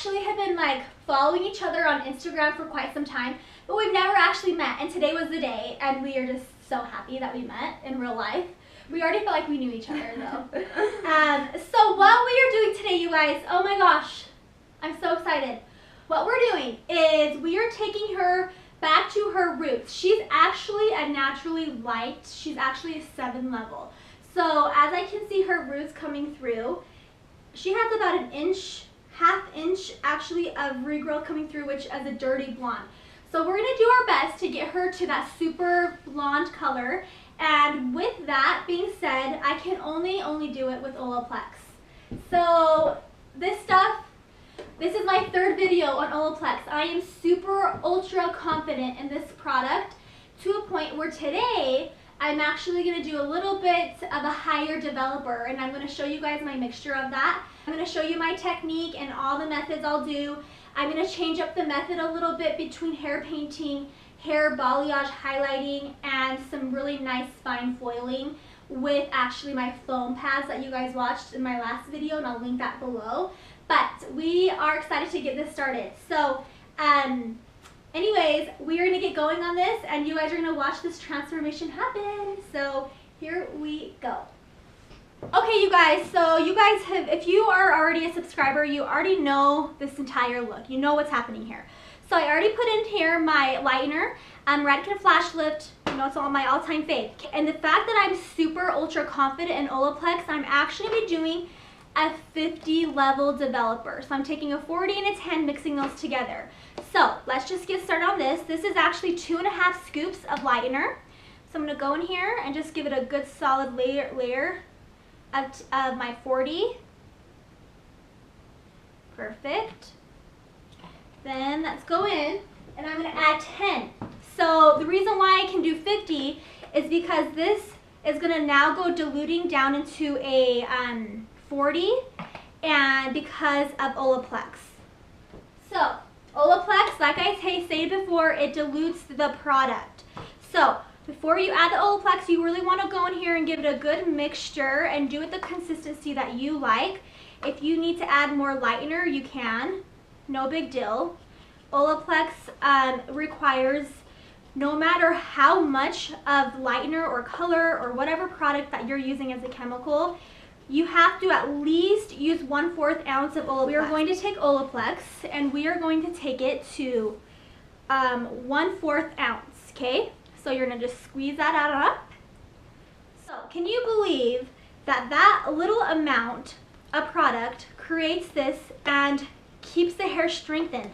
actually have been like following each other on Instagram for quite some time, but we've never actually met, and today was the day, and we are just so happy that we met in real life. We already felt like we knew each other though. So what we are doing today, you guys, oh my gosh, I'm so excited. What we're doing is we are taking her back to her roots. She's actually a naturally light, she's actually a 7 level. So as I can see her roots coming through, she has about an inch, half inch actually of regrowth coming through, which is a dirty blonde. So we're gonna do our best to get her to that super blonde color. And with that being said, I can only do it with Olaplex. So this stuff, this is my 3rd video on Olaplex. I am super ultra confident in this product to a point where today I'm actually going to do a little bit of a higher developer, and I'm going to show you guys my mixture of that. I'm going to show you my technique and all the methods I'll do. I'm going to change up the method a little bit between hair painting, hair balayage highlighting, and some really nice fine foiling with actually my foam pads that you guys watched in my last video, and I'll link that below. But we are excited to get this started. So anyways, we are going to get going on this, and you guys are going to watch this transformation happen. So here we go. Okay, you guys, so you guys have, if you are already a subscriber, you already know this entire look. You know what's happening here. So I already put in here my lightener, Radkin Flash Lift. You know, it's all my all-time fave. And the fact that I'm super ultra confident in Olaplex, I'm actually going to be doing a 50 level developer. So I'm taking a 40 and a 10, mixing those together. So let's just get started on this. This is actually 2.5 scoops of lightener. So I'm going to go in here and just give it a good solid layer of my 40. Perfect. Then let's go in and I'm going to add 10. So the reason why I can do 50 is because this is going to now go diluting down into a 40, and because of Olaplex. So Olaplex, like I say before, it dilutes the product. So before you add the Olaplex, you really want to go in here and give it a good mixture and do it the consistency that you like. If you need to add more lightener, you can. No big deal. Olaplex requires, no matter how much of lightener or color or whatever product that you're using as a chemical, you have to at least use 1/4 ounce of Olaplex. We are going to take Olaplex and we are going to take it to 1/4 ounce, okay? So you're gonna just squeeze that out up. So can you believe that that little amount of product creates this and keeps the hair strengthened?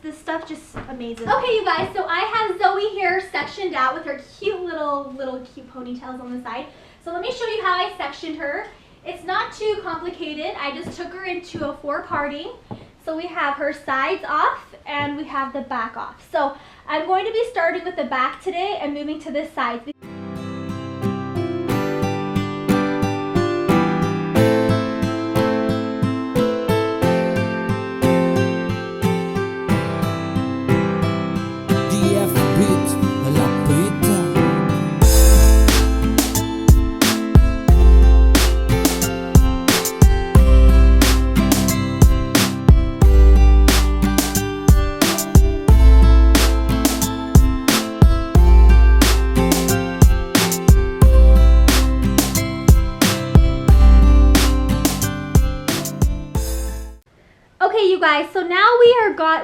This stuff just amazes me. Okay, you guys, so I have Zoe here sectioned out with her cute little cute ponytails on the side. So let me show you how I sectioned her. It's not too complicated. I just took her into a 4-parting. So we have her sides off and we have the back off. So I'm going to be starting with the back today and moving to the sides. Okay, you guys, so now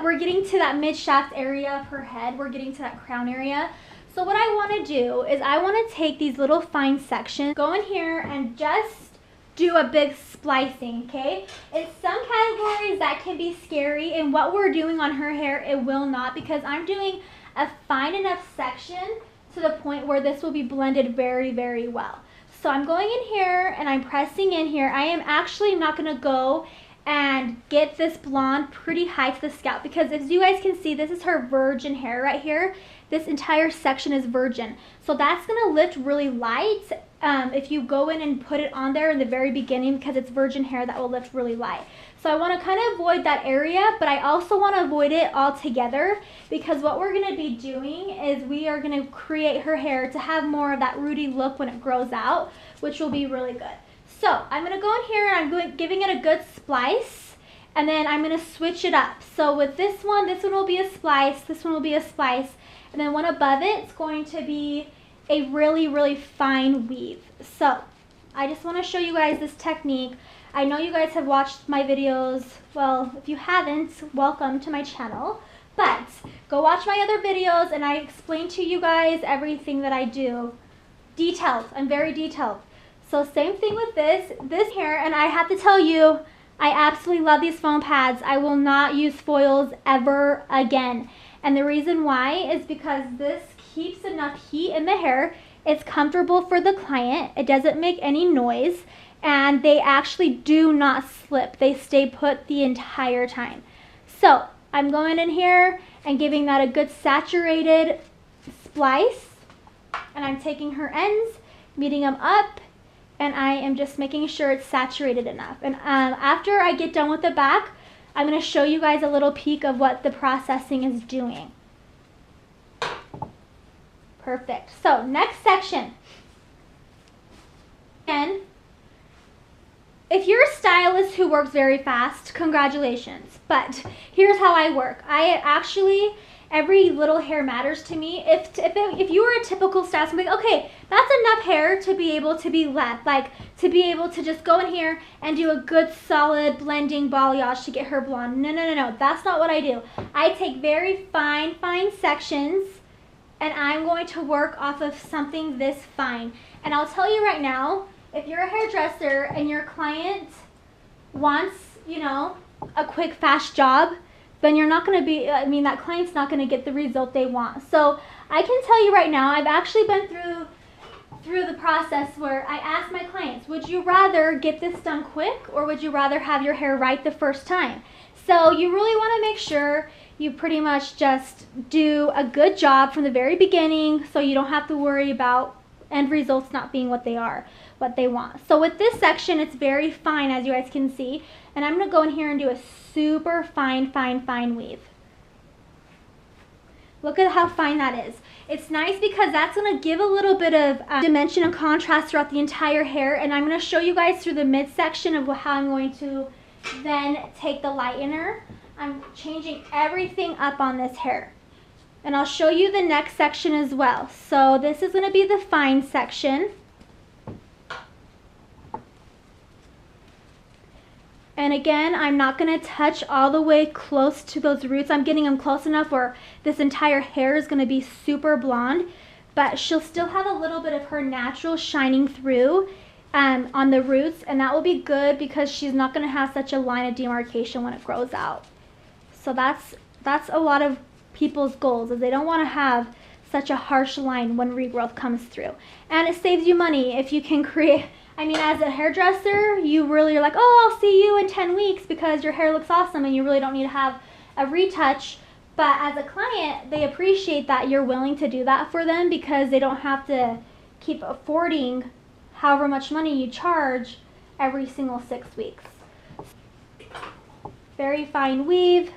we're getting to that mid-shaft area of her head. We're getting to that crown area. So what I want to do is I want to take these little fine sections, go in here and just do a big splicing, okay? In some categories that can be scary, and what we're doing on her hair, it will not, because I'm doing a fine enough section to the point where this will be blended very, very well. So I'm going in here and I'm pressing in here. I am actually not going to go and get this blonde pretty high to the scalp, because as you guys can see, this is her virgin hair right here. This entire section is virgin, so that's gonna lift really light if you go in and put it on there in the very beginning, because it's virgin hair, that will lift really light. So I want to kind of avoid that area, but I also want to avoid it altogether, because what we're going to be doing is we are going to create her hair to have more of that rooty look when it grows out, which will be really good. So I'm going to go in here and I'm giving it a good splice, and then I'm going to switch it up. So with this one will be a splice, this one will be a splice, and then one above it is going to be a really, really fine weave. So I just want to show you guys this technique. I know you guys have watched my videos. Well, if you haven't, welcome to my channel. But go watch my other videos and I explain to you guys everything that I do. Detailed. I'm very detailed. So same thing with this hair, and I have to tell you, I absolutely love these foam pads. I will not use foils ever again. And the reason why is because this keeps enough heat in the hair. It's comfortable for the client. It doesn't make any noise. And they actually do not slip. They stay put the entire time. So I'm going in here and giving that a good saturated splice. And I'm taking her ends, meeting them up, and I am just making sure it's saturated enough. And after I get done with the back, I'm going to show you guys a little peek of what the processing is doing. Perfect. So next section. And if you're a stylist who works very fast, congratulations. But here's how I work. I actually, every little hair matters to me. If you were a typical stylist, I'm like, okay, that's enough hair to be able to be left, like to be able to just go in here and do a good solid blending balayage to get her blonde. No. That's not what I do. I take very fine sections and I'm going to work off of something this fine. And I'll tell you right now, if you're a hairdresser and your client wants, you know, a quick, fast job, then you're not going to be, that client's not going to get the result they want. So I can tell you right now, I've actually been through the process where I ask my clients, would you rather get this done quick or would you rather have your hair right the first time? So you really want to make sure you pretty much just do a good job from the very beginning so you don't have to worry about end results not being what they want. So with this section, it's very fine, as you guys can see, and I'm going to go in here and do a super fine weave. Look at how fine that is. It's nice because that's going to give a little bit of dimension and contrast throughout the entire hair, and I'm going to show you guys through the midsection of how I'm going to then take the lightener. I'm changing everything up on this hair. And I'll show you the next section as well. So this is going to be the fine section. And again, I'm not going to touch all the way close to those roots. I'm getting them close enough where this entire hair is going to be super blonde. But she'll still have a little bit of her natural shining through on the roots. And that will be good because she's not going to have such a line of demarcation when it grows out. So that's a lot of people's goals, is they don't want to have such a harsh line when regrowth comes through. And it saves you money if you can create, as a hairdresser, you really are like, oh, I'll see you in 10 weeks because your hair looks awesome and you really don't need to have a retouch. But as a client, they appreciate that you're willing to do that for them because they don't have to keep affording however much money you charge every single 6 weeks. Very fine weave.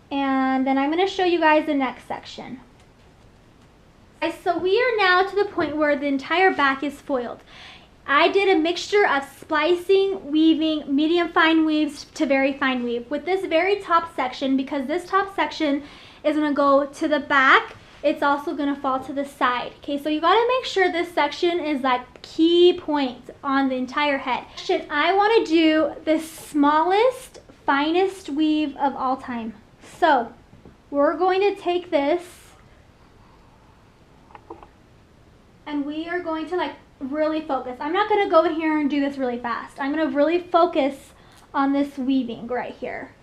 And then I'm going to show you guys the next section. So we are now to the point where the entire back is foiled. I did a mixture of splicing, weaving, medium fine weaves to very fine weave. With this very top section, because this top section is going to go to the back, it's also going to fall to the side. Okay, so you got to make sure this section is like key points on the entire head. I want to do the smallest, finest weave of all time. So we're going to take this and we are going to really focus. I'm not going to go in here and do this really fast. I'm going to really focus on this weaving right here.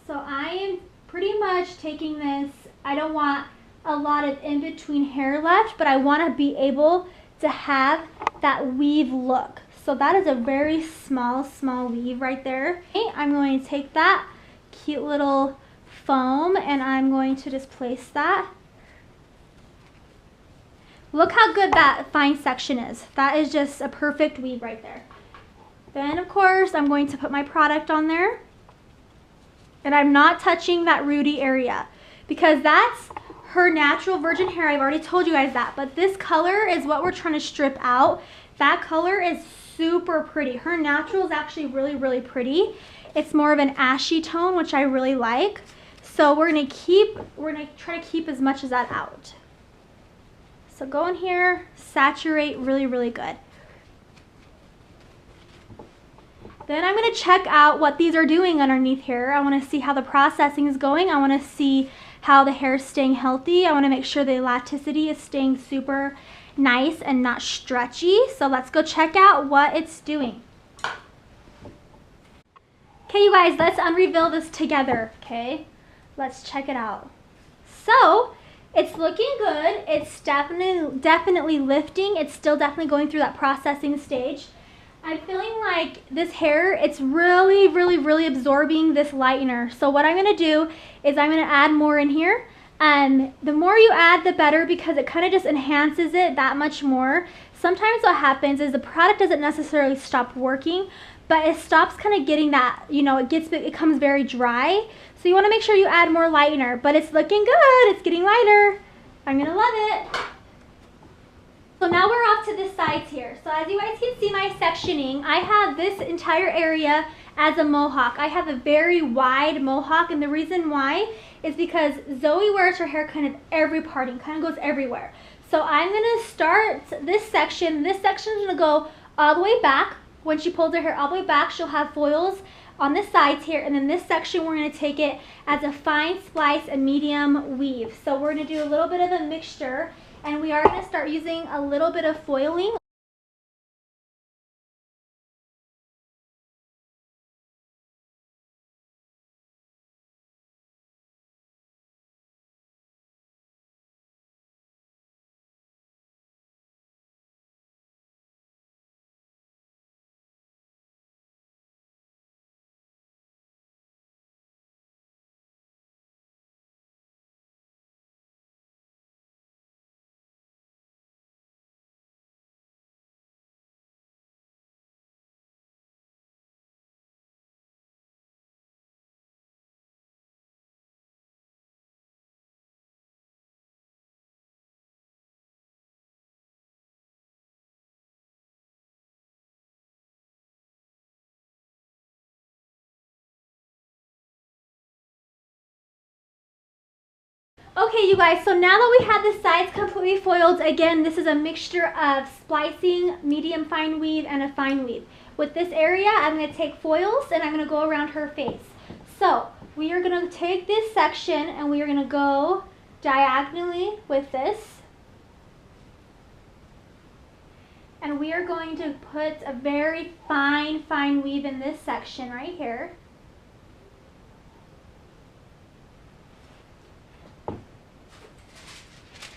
So I am pretty much taking this, I don't want a lot of in-between hair left, but I want to be able to have that weave look. So that is a very small weave right there. Okay, I'm going to take that cute little foam and I'm going to just place that. Look how good that fine section is. That is just a perfect weave right there. Then of course I'm going to put my product on there. And I'm not touching that rooty area because that's her natural virgin hair. I've already told you guys that. But this color is what we're trying to strip out. That color is super pretty. Her natural is actually really, really pretty. It's more of an ashy tone, which I really like. So we're gonna try to keep as much of that out. So go in here, saturate really, really good. Then I'm gonna check out what these are doing underneath here. I wanna see how the processing is going. I wanna see how the hair is staying healthy. I wanna make sure the elasticity is staying super nice and not stretchy. So let's go check out what it's doing. Okay, you guys, let's unreveal this together, okay? Let's check it out. So, it's looking good. It's definitely lifting. It's still definitely going through that processing stage. I'm feeling like this hair, it's really absorbing this lightener. So what I'm gonna do is I'm gonna add more in here. The more you add, the better, because it kind of just enhances it that much more. Sometimes what happens is the product doesn't necessarily stop working, but it stops kind of getting that, you know, it becomes very dry. So you want to make sure you add more lightener, but it's looking good. It's getting lighter. I'm gonna love it. So now we're off to the sides here. So as you guys can see my sectioning, I have this entire area as a mohawk. I have a very wide mohawk, and the reason why is because Zoe wears her hair kind of every parting, kind of goes everywhere. So I'm gonna start this section. This section is gonna go all the way back. When she pulls her hair all the way back, she'll have foils on the sides here, and then this section we're going to take it as a fine splice and medium weave. So we're going to do a little bit of a mixture, and we are going to start using a little bit of foiling. Okay, you guys, so now that we have the sides completely foiled, again, this is a mixture of splicing, medium fine weave, and a fine weave. With this area, I'm going to take foils and I'm going to go around her face. So we are going to take this section and we are going to go diagonally with this. And we are going to put a very fine weave in this section right here.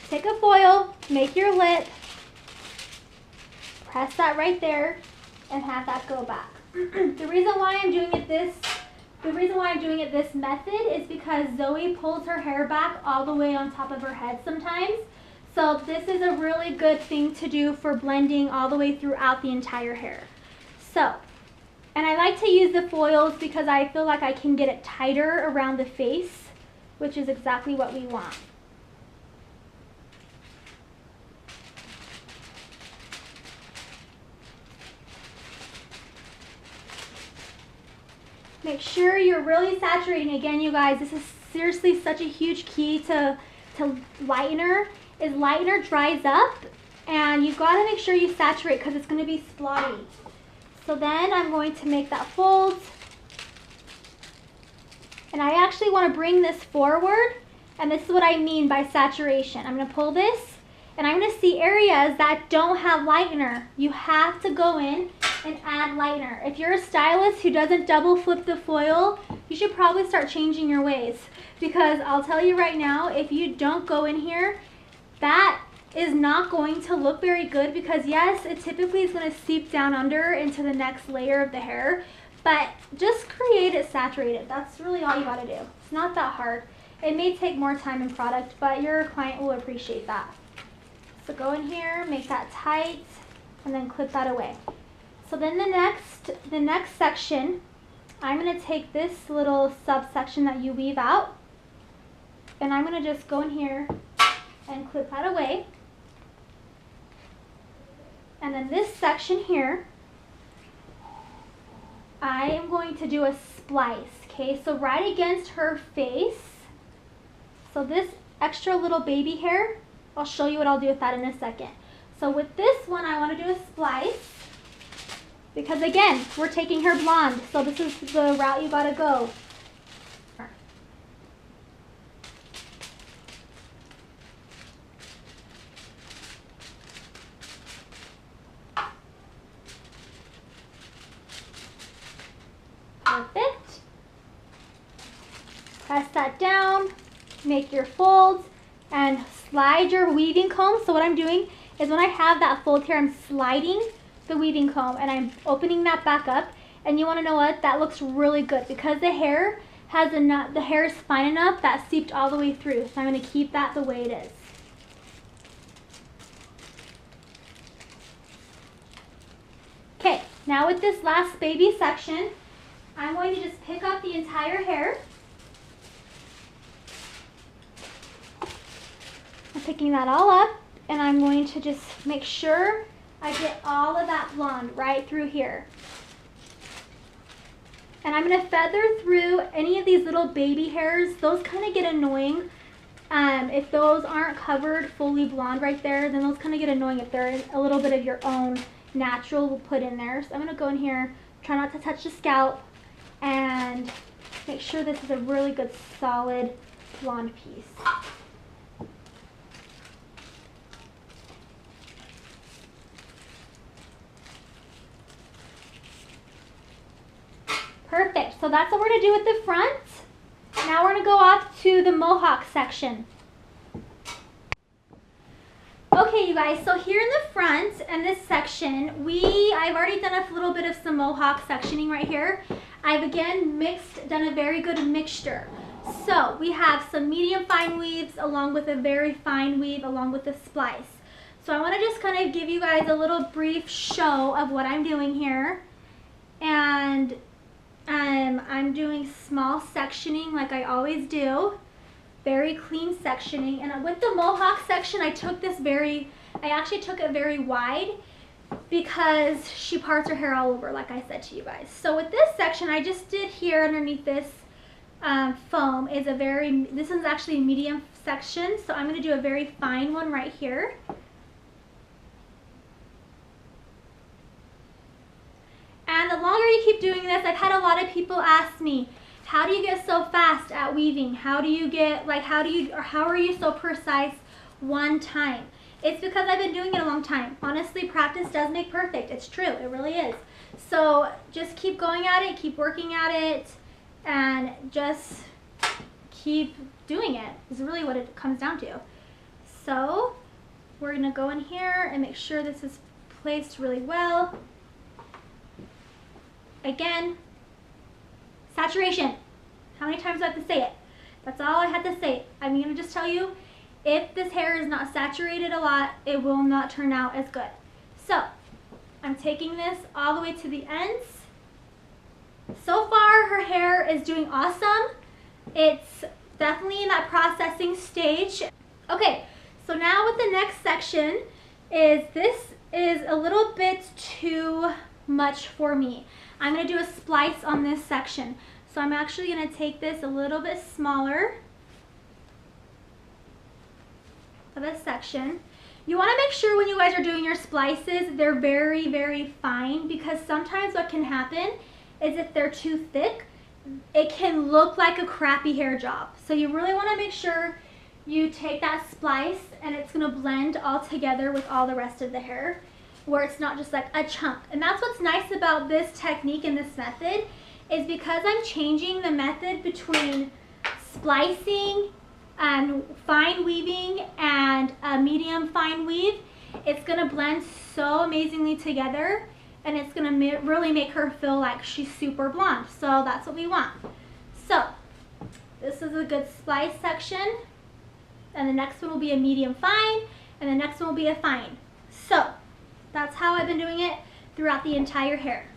Take a foil, make your lip, press that right there, and have that go back. The reason why I'm doing it this method is because Zoe pulls her hair back all the way on top of her head sometimes. So this is a really good thing to do for blending all the way throughout the entire hair. So, and I like to use the foils because I feel like I can get it tighter around the face, which is exactly what we want. Make sure you're really saturating. Again, you guys, this is seriously such a huge key to lightener, is lightener dries up, and you've got to make sure you saturate because it's going to be splotty. So then I'm going to make that fold, and I actually want to bring this forward, and this is what I mean by saturation. I'm going to pull this, and I'm going to see areas that don't have lightener. You have to go in and add lightener. If you're a stylist who doesn't double flip the foil, you should probably start changing your ways, because I'll tell you right now, if you don't go in here, that is not going to look very good, because yes, it typically is going to seep down under into the next layer of the hair, but just create it saturated. That's really all you got to do. It's not that hard. It may take more time and product, but your client will appreciate that. So go in here, make that tight, and then clip that away. So then the next section, I'm going to take this little subsection that you weave out, and I'm going to just go in here and clip that away. And then this section here, I am going to do a splice, okay? So right against her face. So this extra little baby hair, I'll show you what I'll do with that in a second. So with this one, I want to do a splice because again, we're taking her blonde. So this is the route you gotta go. Perfect. Press that down, make your folds, and slide your weaving comb. So what I'm doing is when I have that fold here, I'm sliding the weaving comb and I'm opening that back up. And you want to know what? That looks really good because the hair has enough, the hair is fine enough that seeped all the way through. So I'm going to keep that the way it is. Okay, now with this last baby section, I'm going to just pick up the entire hair. I'm picking that all up, and I'm going to just make sure I get all of that blonde right through here. And I'm going to feather through any of these little baby hairs. Those kind of get annoying. If those aren't covered fully blonde right there, then those kind of get annoying if there is a little bit of your own natural we'll put in there. So I'm going to go in here, try not to touch the scalp, and make sure this is a really good solid blonde piece. Perfect, so that's what we're going to do with the front. Now we're going to go off to the mohawk section. Okay, you guys, so here in the front and this section, I've already done a little bit of some mohawk sectioning right here. I've again done a very good mixture. So we have some medium fine weaves along with a very fine weave along with a splice. So I want to just kind of give you guys a little brief show of what I'm doing here. And I'm doing small sectioning like I always do. Very clean sectioning. And with the mohawk section, I actually took it very wide because she parts her hair all over, like I said to you guys. So with this section, I just did here underneath this foam is this one's actually a medium section. So I'm going to do a very fine one right here. And the longer you keep doing this, I've had a lot of people ask me, how do you get so fast at weaving? How are you so precise one time? It's because I've been doing it a long time. Honestly, practice does make perfect. It's true, it really is. So just keep going at it, keep working at it, and just keep doing it is really what it comes down to. So we're gonna go in here and make sure this is placed really well. Again, saturation. How many times do I have to say it? That's all I had to say. I'm going to just tell you, if this hair is not saturated a lot, it will not turn out as good. So, I'm taking this all the way to the ends. So far, her hair is doing awesome. It's definitely in that processing stage. Okay, so now with the next section this is a little bit too much for me. I'm going to do a splice on this section. So I'm actually going to take this a little bit smaller of a section. You want to make sure when you guys are doing your splices, they're very, very fine, because sometimes what can happen is if they're too thick, it can look like a crappy hair job. So you really want to make sure you take that splice and it's going to blend all together with all the rest of the hair, where it's not just like a chunk. And that's what's nice about this technique and this method, is because I'm changing the method between splicing and fine weaving and a medium fine weave. It's going to blend so amazingly together, and it's going to really make her feel like she's super blonde. So that's what we want. So this is a good splice section, and the next one will be a medium fine, and the next one will be a fine. So that's how I've been doing it throughout the entire hair.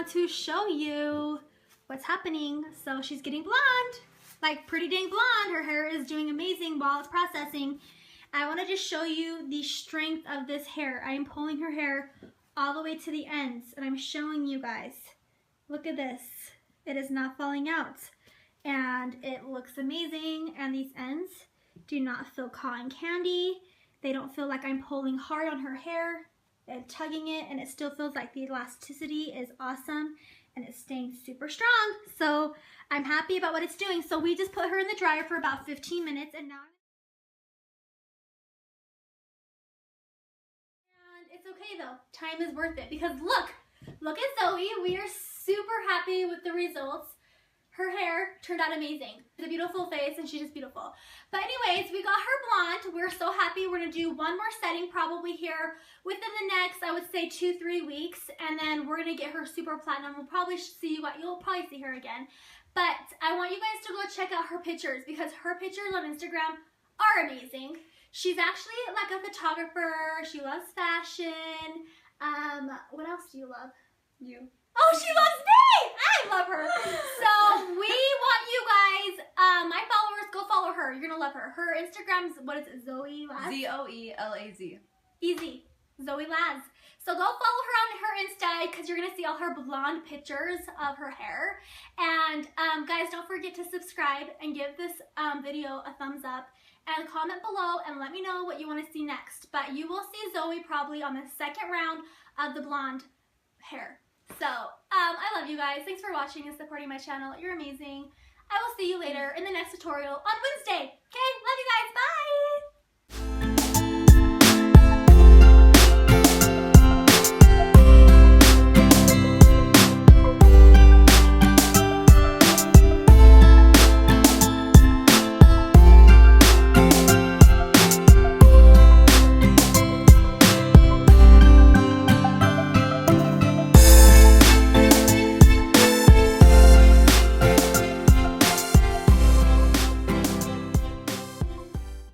want to show you what's happening. So she's getting blonde, like pretty dang blonde. Her hair is doing amazing while it's processing. I want to just show you the strength of this hair. I am pulling her hair all the way to the ends, and I'm showing you guys. Look at this. It is not falling out, and it looks amazing, and these ends do not feel cotton candy. They don't feel like I'm pulling hard on her hair and tugging it, and it still feels like the elasticity is awesome, and it's staying super strong. So I'm happy about what it's doing. So we just put her in the dryer for about 15 minutes, and now it's okay though. Time is worth it because look at Zoe. We are super happy with the results. Her hair turned out amazing. It's a beautiful face and she's just beautiful. But anyways, we got her blonde. We're so happy. We're gonna do one more setting probably here within the next, I would say 2-3 weeks. And then we're gonna get her super platinum. We'll probably see you'll probably see her again. But I want you guys to go check out her pictures because her pictures on Instagram are amazing. She's actually like a photographer. She loves fashion. What else do you love? You. Oh, she loves me! I love her. So we want you guys, my followers, go follow her. You're gonna love her. Her Instagram's, what is it, Zoe Laz? ZOELAZ. Easy. Zoe Laz. So go follow her on her Insta because you're gonna see all her blonde pictures of her hair. And guys, don't forget to subscribe and give this video a thumbs up. And comment below and let me know what you want to see next. But you will see Zoe probably on the second round of the blonde hair. So, I love you guys. Thanks for watching and supporting my channel. You're amazing. I will see you later in the next tutorial on Wednesday. Okay?